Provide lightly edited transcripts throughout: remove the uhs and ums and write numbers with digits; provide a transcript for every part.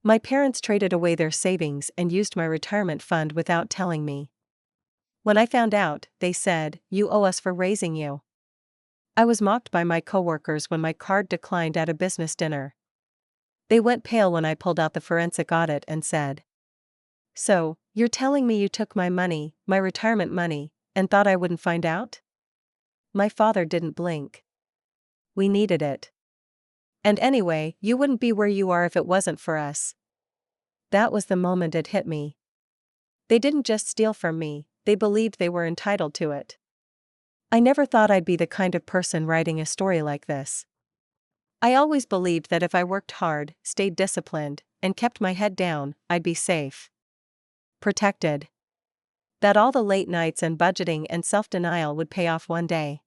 My parents traded away their savings and used my retirement fund without telling me. When I found out, they said, "You owe us for raising you." I was mocked by my coworkers when my card declined at a business dinner. They went pale when I pulled out the forensic audit and said, "So, you're telling me you took my money, my retirement money, and thought I wouldn't find out?" My father didn't blink. "We needed it. And anyway, you wouldn't be where you are if it wasn't for us." That was the moment it hit me. They didn't just steal from me, they believed they were entitled to it. I never thought I'd be the kind of person writing a story like this. I always believed that if I worked hard, stayed disciplined, and kept my head down, I'd be safe. Protected. That all the late nights and budgeting and self-denial would pay off one day.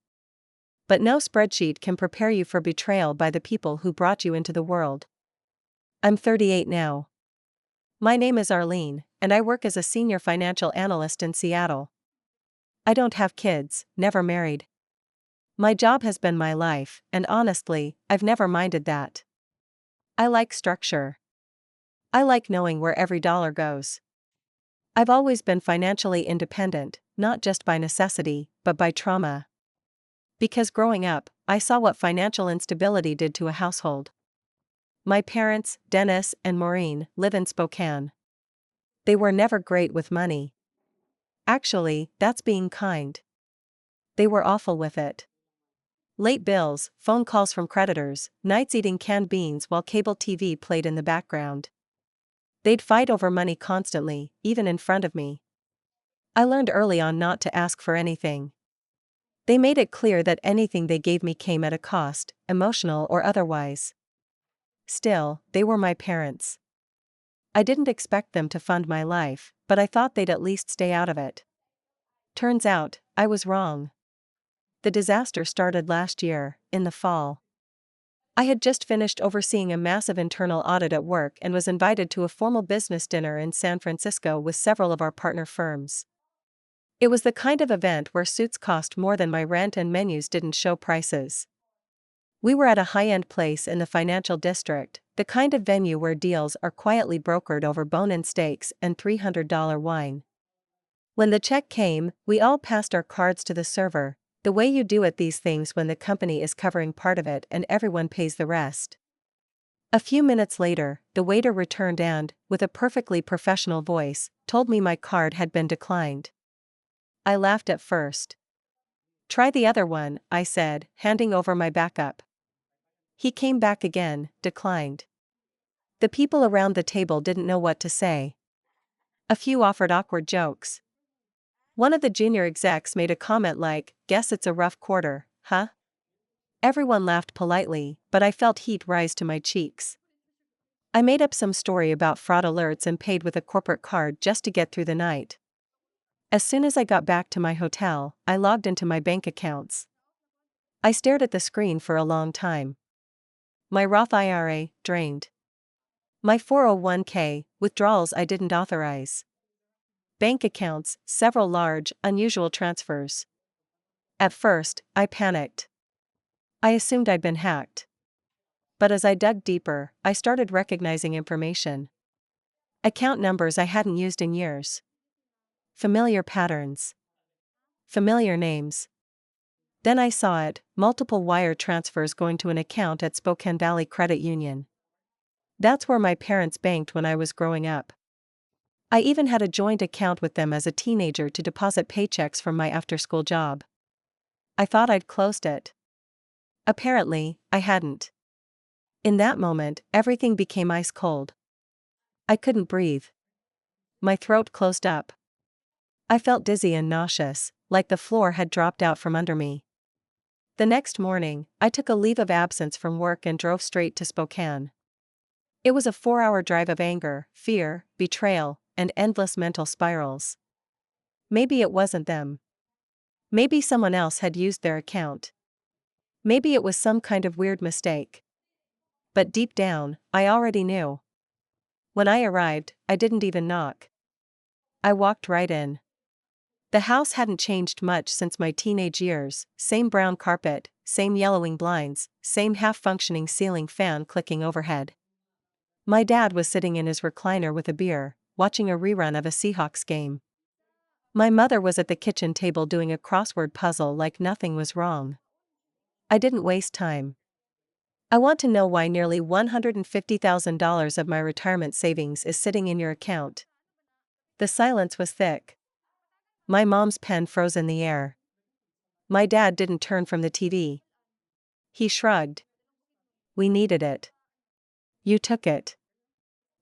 But no spreadsheet can prepare you for betrayal by the people who brought you into the world. I'm 38 now. My name is Arlene, and I work as a senior financial analyst in Seattle. I don't have kids, never married. My job has been my life, and honestly, I've never minded that. I like structure. I like knowing where every dollar goes. I've always been financially independent, not just by necessity, but by trauma. Because growing up, I saw what financial instability did to a household. My parents, Dennis and Maureen, live in Spokane. They were never great with money. Actually, that's being kind. They were awful with it. Late bills, phone calls from creditors, nights eating canned beans while cable TV played in the background. They'd fight over money constantly, even in front of me. I learned early on not to ask for anything. They made it clear that anything they gave me came at a cost, emotional or otherwise. Still, they were my parents. I didn't expect them to fund my life, but I thought they'd at least stay out of it. Turns out, I was wrong. The disaster started last year, in the fall. I had just finished overseeing a massive internal audit at work and was invited to a formal business dinner in San Francisco with several of our partner firms. It was the kind of event where suits cost more than my rent and menus didn't show prices. We were at a high-end place in the financial district, the kind of venue where deals are quietly brokered over bone-in steaks and $300 wine. When the check came, we all passed our cards to the server, the way you do at these things when the company is covering part of it and everyone pays the rest. A few minutes later, the waiter returned and, with a perfectly professional voice, told me my card had been declined. I laughed at first. "Try the other one," I said, handing over my backup. He came back again, declined. The people around the table didn't know what to say. A few offered awkward jokes. One of the junior execs made a comment like, "Guess it's a rough quarter, huh?" Everyone laughed politely, but I felt heat rise to my cheeks. I made up some story about fraud alerts and paid with a corporate card just to get through the night. As soon as I got back to my hotel, I logged into my bank accounts. I stared at the screen for a long time. My Roth IRA, drained. My 401k, withdrawals I didn't authorize. Bank accounts, several large, unusual transfers. At first, I panicked. I assumed I'd been hacked. But as I dug deeper, I started recognizing information. Account numbers I hadn't used in years. Familiar patterns. Familiar names. Then I saw it, multiple wire transfers going to an account at Spokane Valley Credit Union. That's where my parents banked when I was growing up. I even had a joint account with them as a teenager to deposit paychecks from my after-school job. I thought I'd closed it. Apparently, I hadn't. In that moment, everything became ice cold. I couldn't breathe. My throat closed up. I felt dizzy and nauseous, like the floor had dropped out from under me. The next morning, I took a leave of absence from work and drove straight to Spokane. It was a 4-hour drive of anger, fear, betrayal, and endless mental spirals. Maybe it wasn't them. Maybe someone else had used their account. Maybe it was some kind of weird mistake. But deep down, I already knew. When I arrived, I didn't even knock. I walked right in. The house hadn't changed much since my teenage years, same brown carpet, same yellowing blinds, same half-functioning ceiling fan clicking overhead. My dad was sitting in his recliner with a beer, watching a rerun of a Seahawks game. My mother was at the kitchen table doing a crossword puzzle like nothing was wrong. I didn't waste time. I want to know why nearly $150,000 of my retirement savings is sitting in your account. The silence was thick. My mom's pen froze in the air. My dad didn't turn from the TV. He shrugged. We needed it. You took it.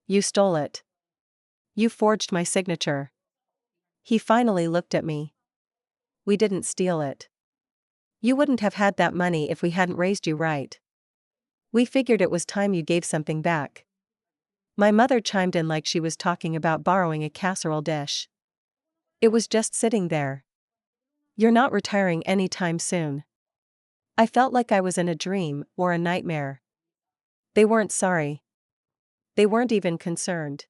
You stole it. You forged my signature. He finally looked at me. We didn't steal it. You wouldn't have had that money if we hadn't raised you right. We figured it was time you gave something back. My mother chimed in like she was talking about borrowing a casserole dish. It was just sitting there. You're not retiring anytime soon. I felt like I was in a dream or a nightmare. They weren't sorry. They weren't even concerned.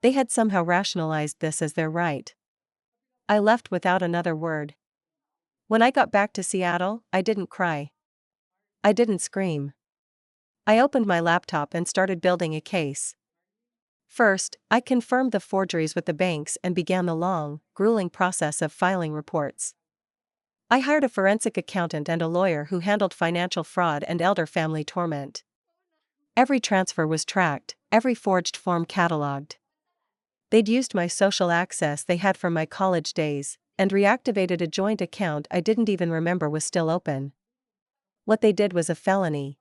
They had somehow rationalized this as their right. I left without another word. When I got back to Seattle, I didn't cry. I didn't scream. I opened my laptop and started building a case. First, I confirmed the forgeries with the banks and began the long, grueling process of filing reports. I hired a forensic accountant and a lawyer who handled financial fraud and elder family torment. Every transfer was tracked, every forged form cataloged. They'd used my social access they had from my college days, and reactivated a joint account I didn't even remember was still open. What they did was a felony.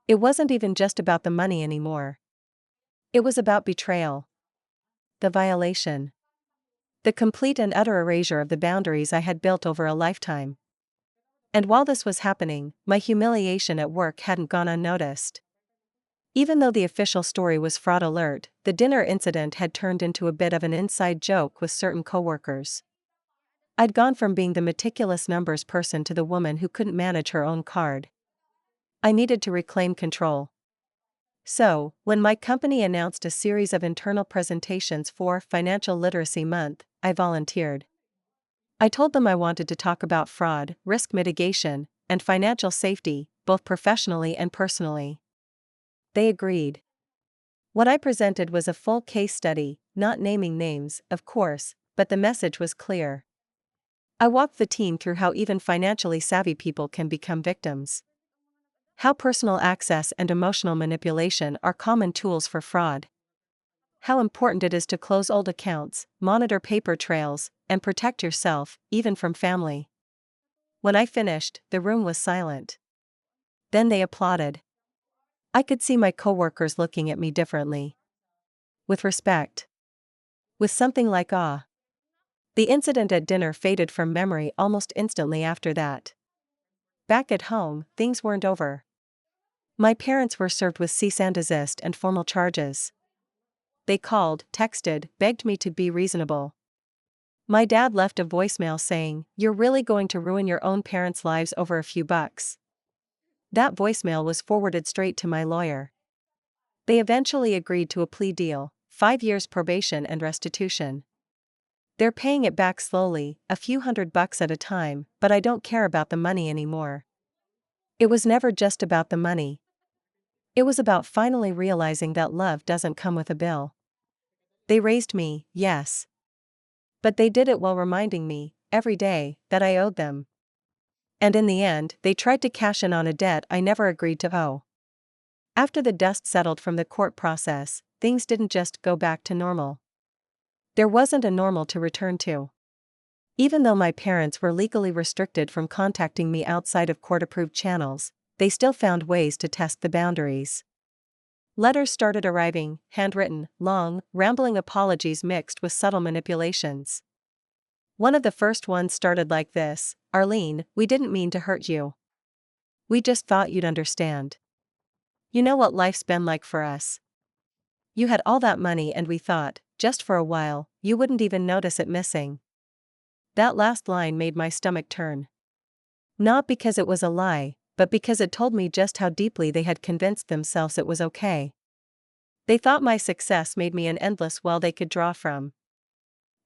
It wasn't even just about the money anymore. It was about betrayal. The violation. The complete and utter erasure of the boundaries I had built over a lifetime. And while this was happening, my humiliation at work hadn't gone unnoticed. Even though the official story was fraud alert, the dinner incident had turned into a bit of an inside joke with certain coworkers. I'd gone from being the meticulous numbers person to the woman who couldn't manage her own card. I needed to reclaim control. So, when my company announced a series of internal presentations for Financial Literacy Month, I volunteered. I told them I wanted to talk about fraud, risk mitigation, and financial safety, both professionally and personally. They agreed. What I presented was a full case study, not naming names, of course, but the message was clear. I walked the team through how even financially savvy people can become victims. How personal access and emotional manipulation are common tools for fraud. How important it is to close old accounts, monitor paper trails, and protect yourself, even from family. When I finished, the room was silent. Then they applauded. I could see my coworkers looking at me differently. With respect. With something like awe. The incident at dinner faded from memory almost instantly after that. Back at home, things weren't over. My parents were served with cease and desist and formal charges. They called, texted, begged me to be reasonable. My dad left a voicemail saying, "You're really going to ruin your own parents' lives over a few bucks." That voicemail was forwarded straight to my lawyer. They eventually agreed to a plea deal, 5 years probation and restitution. They're paying it back slowly, a few $100 at a time, but I don't care about the money anymore. It was never just about the money. It was about finally realizing that love doesn't come with a bill. They raised me, yes. But they did it while reminding me, every day, that I owed them. And in the end, they tried to cash in on a debt I never agreed to owe. After the dust settled from the court process, things didn't just go back to normal. There wasn't a normal to return to. Even though my parents were legally restricted from contacting me outside of court-approved channels, they still found ways to test the boundaries. Letters started arriving, handwritten, long, rambling apologies mixed with subtle manipulations. One of the first ones started like this: "Arlene, we didn't mean to hurt you. We just thought you'd understand. You know what life's been like for us. You had all that money and we thought, just for a while, you wouldn't even notice it missing." That last line made my stomach turn. Not because it was a lie, but because it told me just how deeply they had convinced themselves it was okay. They thought my success made me an endless well they could draw from.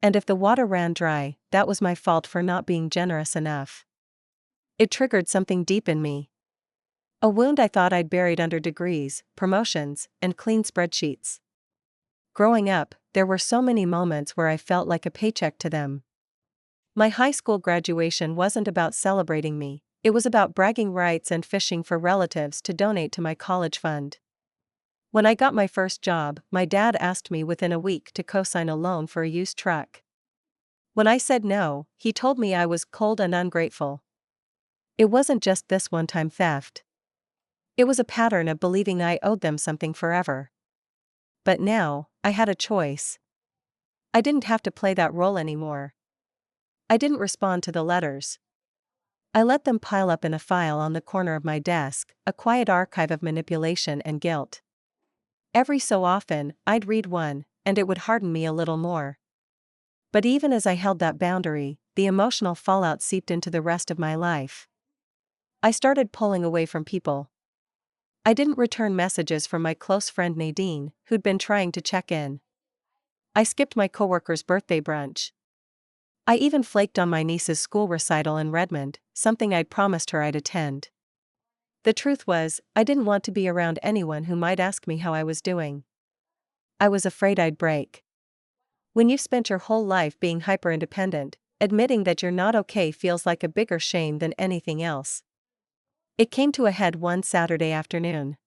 And if the water ran dry, that was my fault for not being generous enough. It triggered something deep in me. A wound I thought I'd buried under degrees, promotions, and clean spreadsheets. Growing up, there were so many moments where I felt like a paycheck to them. My high school graduation wasn't about celebrating me, it was about bragging rights and fishing for relatives to donate to my college fund. When I got my first job, my dad asked me within a week to co-sign a loan for a used truck. When I said no, he told me I was cold and ungrateful. It wasn't just this one-time theft. It was a pattern of believing I owed them something forever. But now, I had a choice. I didn't have to play that role anymore. I didn't respond to the letters. I let them pile up in a file on the corner of my desk, a quiet archive of manipulation and guilt. Every so often, I'd read one, and it would harden me a little more. But even as I held that boundary, the emotional fallout seeped into the rest of my life. I started pulling away from people. I didn't return messages from my close friend Nadine, who'd been trying to check in. I skipped my coworker's birthday brunch. I even flaked on my niece's school recital in Redmond, something I'd promised her I'd attend. The truth was, I didn't want to be around anyone who might ask me how I was doing. I was afraid I'd break. When you've spent your whole life being hyper-independent, admitting that you're not okay feels like a bigger shame than anything else. It came to a head one Saturday afternoon.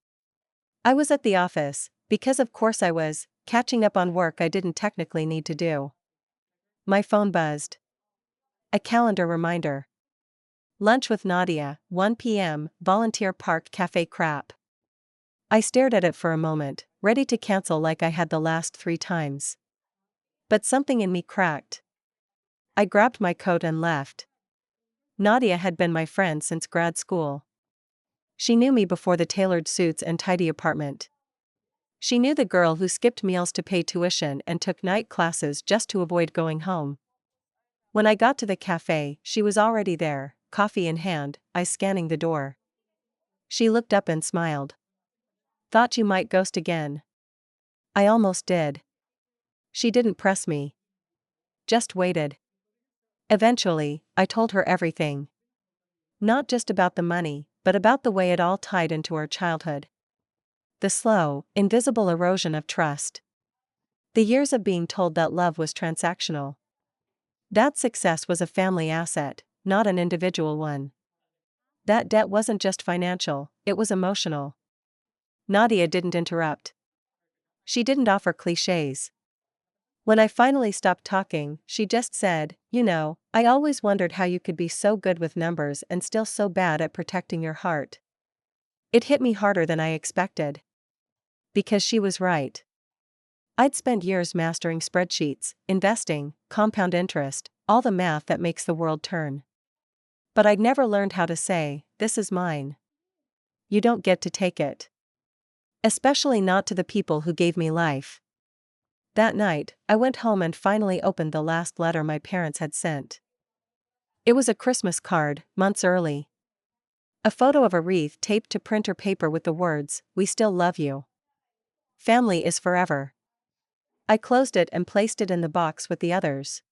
I was at the office, because of course I was, catching up on work I didn't technically need to do. My phone buzzed. A calendar reminder. Lunch with Nadia, 1 p.m., Volunteer Park Cafe crap. I stared at it for a moment, ready to cancel like I had the last 3 times. But something in me cracked. I grabbed my coat and left. Nadia had been my friend since grad school. She knew me before the tailored suits and tidy apartment. She knew the girl who skipped meals to pay tuition and took night classes just to avoid going home. When I got to the cafe, she was already there, coffee in hand, eyes scanning the door. She looked up and smiled. Thought you might ghost again. I almost did. She didn't press me. Just waited. Eventually, I told her everything. Not just about the money, but about the way it all tied into our childhood. The slow, invisible erosion of trust. The years of being told that love was transactional. That success was a family asset, not an individual one. That debt wasn't just financial, it was emotional. Nadia didn't interrupt. She didn't offer cliches. When I finally stopped talking, she just said, "You know, I always wondered how you could be so good with numbers and still so bad at protecting your heart." It hit me harder than I expected. Because she was right. I'd spent years mastering spreadsheets, investing, compound interest, all the math that makes the world turn. But I'd never learned how to say, "This is mine. You don't get to take it." Especially not to the people who gave me life. That night, I went home and finally opened the last letter my parents had sent. It was a Christmas card, months early. A photo of a wreath taped to printer paper with the words, "We still love you. Family is forever." I closed it and placed it in the box with the others.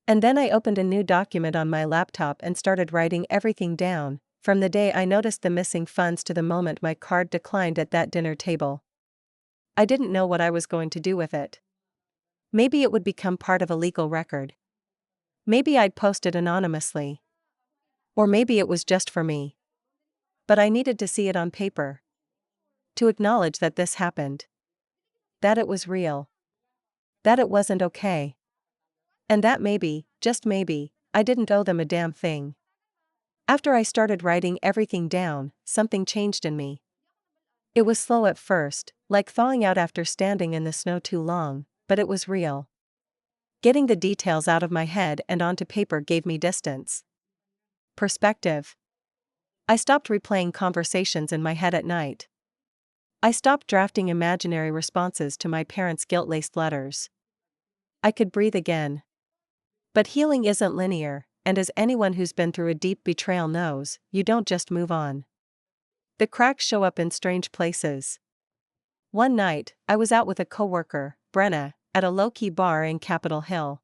And then I opened a new document on my laptop and started writing everything down, from the day I noticed the missing funds to the moment my card declined at that dinner table. I didn't know what I was going to do with it. Maybe it would become part of a legal record. Maybe I'd post it anonymously. Or maybe it was just for me. But I needed to see it on paper. To acknowledge that this happened. That it was real. That it wasn't okay. And that maybe, just maybe, I didn't owe them a damn thing. After I started writing everything down, something changed in me. It was slow at first, like thawing out after standing in the snow too long, but it was real. Getting the details out of my head and onto paper gave me distance. Perspective. I stopped replaying conversations in my head at night. I stopped drafting imaginary responses to my parents' guilt-laced letters. I could breathe again. But healing isn't linear, and as anyone who's been through a deep betrayal knows, you don't just move on. The cracks show up in strange places. One night, I was out with a coworker, Brenna, at a low-key bar in Capitol Hill.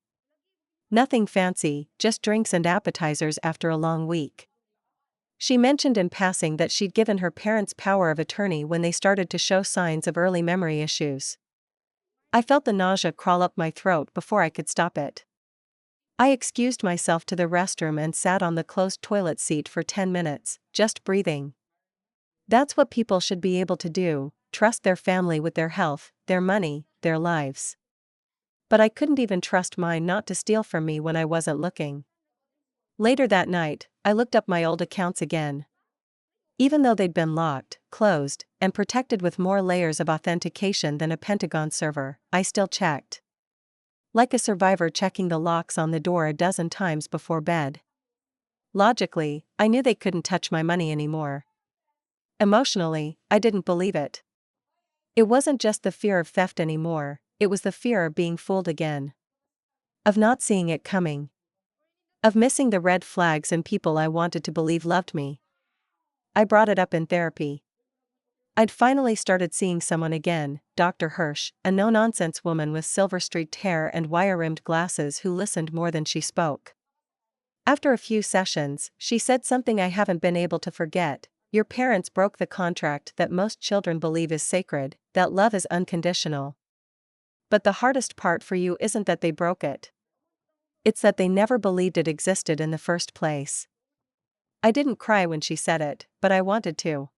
Nothing fancy, just drinks and appetizers after a long week. She mentioned in passing that she'd given her parents power of attorney when they started to show signs of early memory issues. I felt the nausea crawl up my throat before I could stop it. I excused myself to the restroom and sat on the closed toilet seat for 10 minutes, just breathing. That's what people should be able to do: trust their family with their health, their money, their lives. But I couldn't even trust mine not to steal from me when I wasn't looking. Later that night, I looked up my old accounts again. Even though they'd been locked, closed, and protected with more layers of authentication than a Pentagon server, I still checked. Like a survivor checking the locks on the door a dozen times before bed. Logically, I knew they couldn't touch my money anymore. Emotionally, I didn't believe it. It wasn't just the fear of theft anymore, it was the fear of being fooled again. Of not seeing it coming. Of missing the red flags in people I wanted to believe loved me. I brought it up in therapy. I'd finally started seeing someone again, Dr. Hirsch, a no-nonsense woman with silver-streaked hair and wire-rimmed glasses who listened more than she spoke. After a few sessions, she said something I haven't been able to forget: your parents broke the contract that most children believe is sacred, that love is unconditional. But the hardest part for you isn't that they broke it. It's that they never believed it existed in the first place. I didn't cry when she said it, but I wanted to.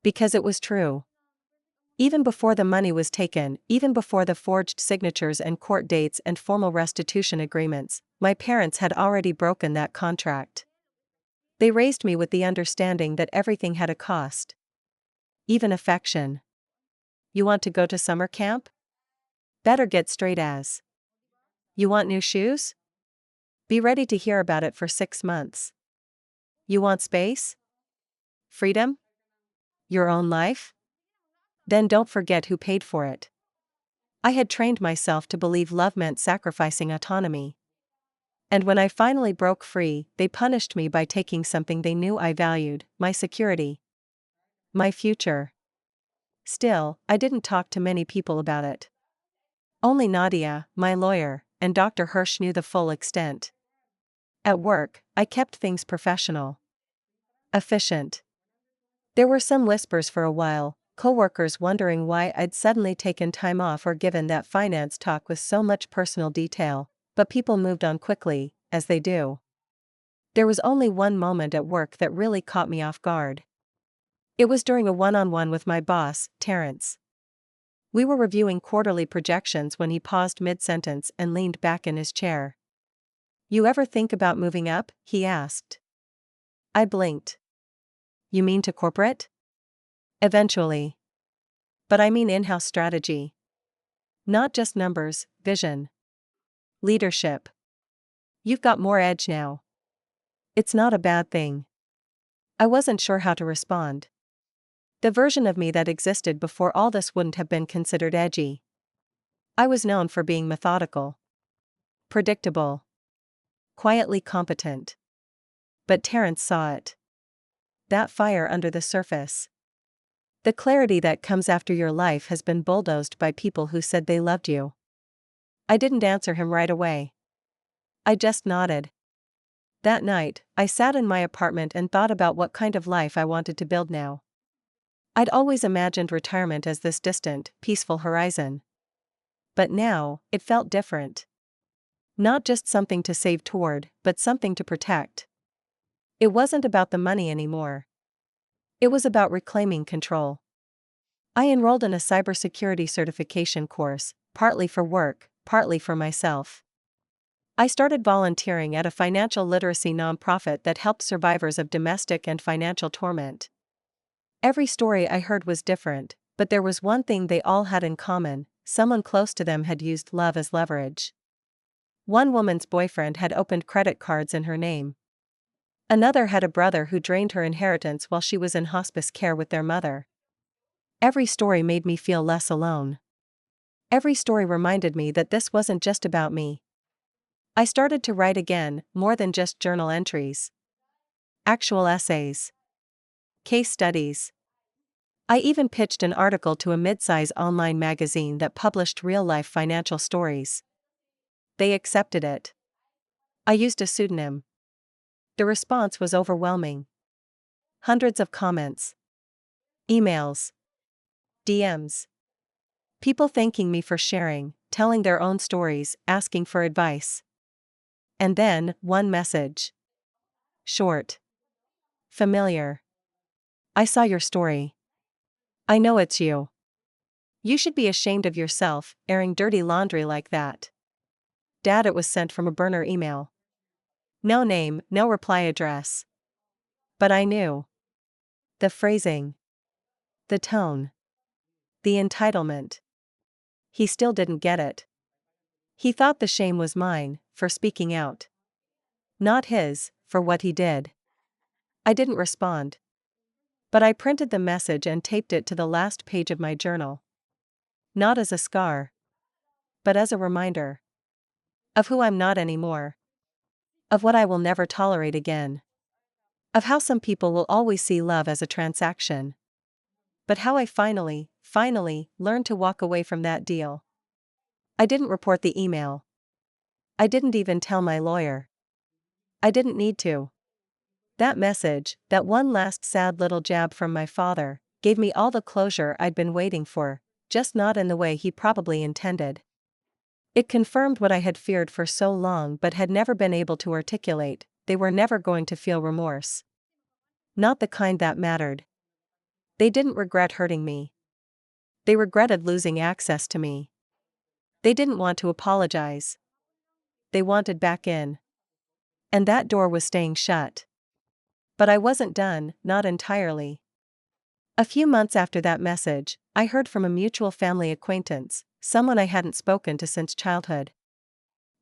Because it was true. Even before the money was taken, even before the forged signatures and court dates and formal restitution agreements, my parents had already broken that contract. They raised me with the understanding that everything had a cost. Even affection. You want to go to summer camp? Better get straight as. You want new shoes? Be ready to hear about it for 6 months. You want space? Freedom? Your own life? Then don't forget who paid for it. I had trained myself to believe love meant sacrificing autonomy. And when I finally broke free, they punished me by taking something they knew I valued: my security. My future. Still, I didn't talk to many people about it. Only Nadia, my lawyer, and Dr. Hirsch knew the full extent. At work, I kept things professional. Efficient. There were some whispers for a while, coworkers wondering why I'd suddenly taken time off or given that finance talk with so much personal detail, but people moved on quickly, as they do. There was only one moment at work that really caught me off guard. It was during a one-on-one with my boss, Terrence. We were reviewing quarterly projections when he paused mid-sentence and leaned back in his chair. "You ever think about moving up?" he asked. I blinked. "You mean to corporate?" "Eventually. But I mean in-house strategy. Not just numbers, vision. Leadership. You've got more edge now." It's not a bad thing. I wasn't sure how to respond. The version of me that existed before all this wouldn't have been considered edgy. I was known for being methodical. Predictable. Quietly competent. But Terrence saw it. That fire under the surface. The clarity that comes after your life has been bulldozed by people who said they loved you. I didn't answer him right away. I just nodded. That night, I sat in my apartment and thought about what kind of life I wanted to build now. I'd always imagined retirement as this distant, peaceful horizon. But now, it felt different. Not just something to save toward, but something to protect. It wasn't about the money anymore. It was about reclaiming control. I enrolled in a cybersecurity certification course, partly for work, partly for myself. I started volunteering at a financial literacy nonprofit that helped survivors of domestic and financial torment. Every story I heard was different, but there was one thing they all had in common: someone close to them had used love as leverage. One woman's boyfriend had opened credit cards in her name. Another had a brother who drained her inheritance while she was in hospice care with their mother. Every story made me feel less alone. Every story reminded me that this wasn't just about me. I started to write again, more than just journal entries. Actual essays. Case studies. I even pitched an article to a mid-size online magazine that published real-life financial stories. They accepted it. I used a pseudonym. The response was overwhelming. Hundreds of comments, emails, DMs. People thanking me for sharing, telling their own stories, asking for advice. And then, one message. Short. Familiar. I saw your story. I know it's you. You should be ashamed of yourself, airing dirty laundry like that. Dad, it was sent from a burner email. No name, no reply address. But I knew. The phrasing. The tone. The entitlement. He still didn't get it. He thought the shame was mine, for speaking out. Not his, for what he did. I didn't respond. But I printed the message and taped it to the last page of my journal. Not as a scar, but as a reminder. Of who I'm not anymore. Of what I will never tolerate again. Of how some people will always see love as a transaction. But how I finally learned to walk away from that deal. I didn't report the email. I didn't even tell my lawyer. I didn't need to. That message, that one last sad little jab from my father, gave me all the closure I'd been waiting for, just not in the way he probably intended. It confirmed what I had feared for so long but had never been able to articulate: they were never going to feel remorse. Not the kind that mattered. They didn't regret hurting me. They regretted losing access to me. They didn't want to apologize. They wanted back in. And that door was staying shut. But I wasn't done, not entirely. A few months after that message, I heard from a mutual family acquaintance, someone I hadn't spoken to since childhood.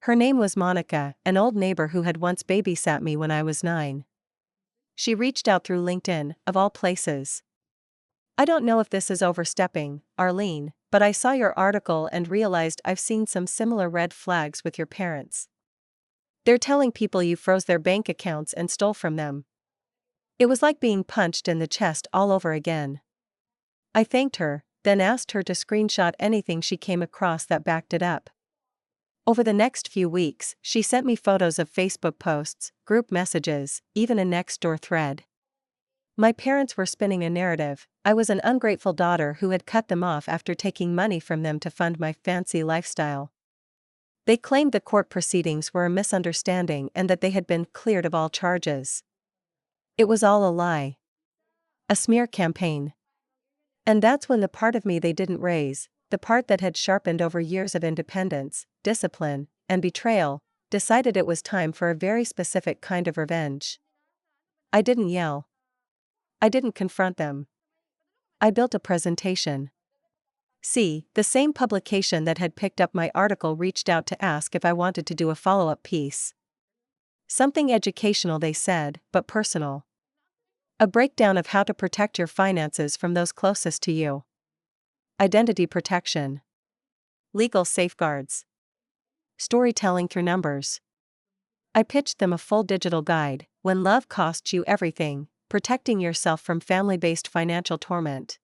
Her name was Monica, an old neighbor who had once babysat me when I was 9. She reached out through LinkedIn, of all places. I don't know if this is overstepping, Arlene, but I saw your article and realized I've seen some similar red flags with your parents. They're telling people you froze their bank accounts and stole from them. It was like being punched in the chest all over again. I thanked her, then asked her to screenshot anything she came across that backed it up. Over the next few weeks, she sent me photos of Facebook posts, group messages, even a Nextdoor thread. My parents were spinning a narrative: I was an ungrateful daughter who had cut them off after taking money from them to fund my fancy lifestyle. They claimed the court proceedings were a misunderstanding and that they had been cleared of all charges. It was all a lie. A smear campaign. And that's when the part of me they didn't raise, the part that had sharpened over years of independence, discipline, and betrayal, decided it was time for a very specific kind of revenge. I didn't yell. I didn't confront them. I built a presentation. See, the same publication that had picked up my article reached out to ask if I wanted to do a follow-up piece. Something educational, they said, but personal. A breakdown of how to protect your finances from those closest to you. Identity protection. Legal safeguards. Storytelling through numbers. I pitched them a full digital guide: when love costs you everything, protecting yourself from family-based financial torment.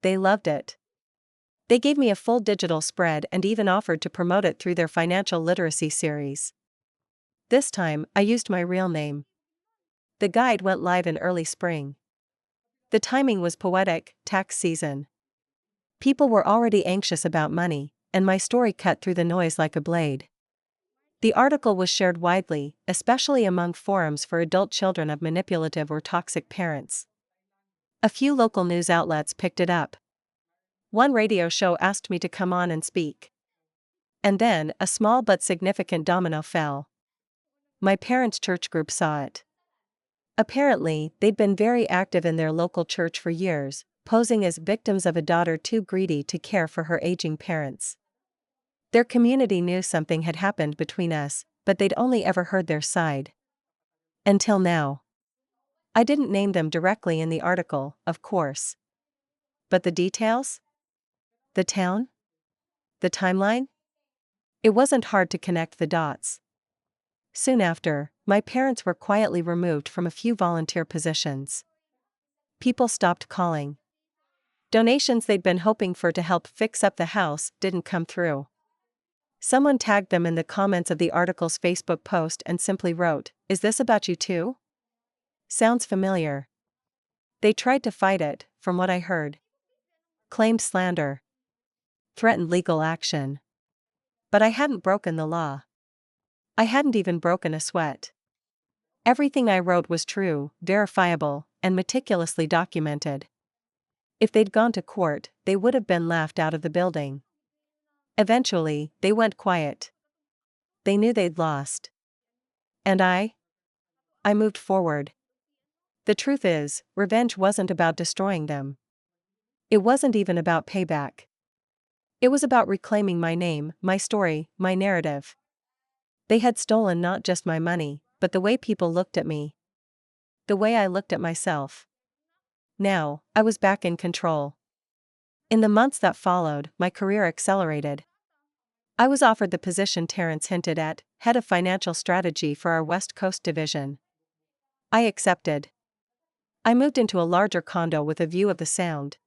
They loved it. They gave me a full digital spread and even offered to promote it through their financial literacy series. This time, I used my real name. The guide went live in early spring. The timing was poetic: tax season. People were already anxious about money, and my story cut through the noise like a blade. The article was shared widely, especially among forums for adult children of manipulative or toxic parents. A few local news outlets picked it up. One radio show asked me to come on and speak. And then, a small but significant domino fell. My parents' church group saw it. Apparently, they'd been very active in their local church for years, posing as victims of a daughter too greedy to care for her aging parents. Their community knew something had happened between us, but they'd only ever heard their side. Until now. I didn't name them directly in the article, of course. But the details? The town? The timeline? It wasn't hard to connect the dots. Soon after, my parents were quietly removed from a few volunteer positions. People stopped calling. Donations they'd been hoping for to help fix up the house didn't come through. Someone tagged them in the comments of the article's Facebook post and simply wrote, "Is this about you too? Sounds familiar." They tried to fight it, from what I heard. Claimed slander. Threatened legal action. But I hadn't broken the law. I hadn't even broken a sweat. Everything I wrote was true, verifiable, and meticulously documented. If they'd gone to court, they would have been laughed out of the building. Eventually, they went quiet. They knew they'd lost. And I moved forward. The truth is, revenge wasn't about destroying them. It wasn't even about payback. It was about reclaiming my name, my story, my narrative. They had stolen not just my money, but the way people looked at me. The way I looked at myself. Now, I was back in control. In the months that followed, my career accelerated. I was offered the position Terrence hinted at, head of financial strategy for our West Coast division. I accepted. I moved into a larger condo with a view of the Sound.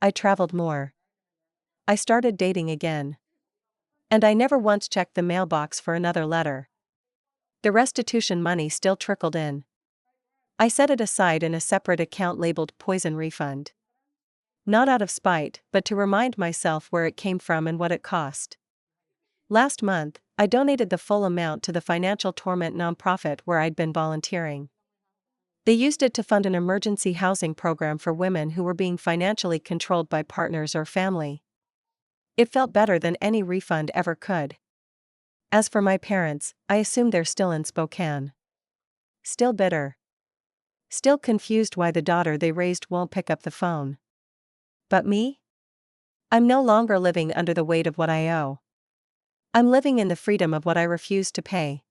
I traveled more. I started dating again. And I never once checked the mailbox for another letter. The restitution money still trickled in. I set it aside in a separate account labeled Poison Refund. Not out of spite, but to remind myself where it came from and what it cost. Last month, I donated the full amount to the financial torment nonprofit where I'd been volunteering. They used it to fund an emergency housing program for women who were being financially controlled by partners or family. It felt better than any refund ever could. As for my parents, I assume they're still in Spokane. Still bitter. Still confused why the daughter they raised won't pick up the phone. But me? I'm no longer living under the weight of what I owe. I'm living in the freedom of what I refuse to pay.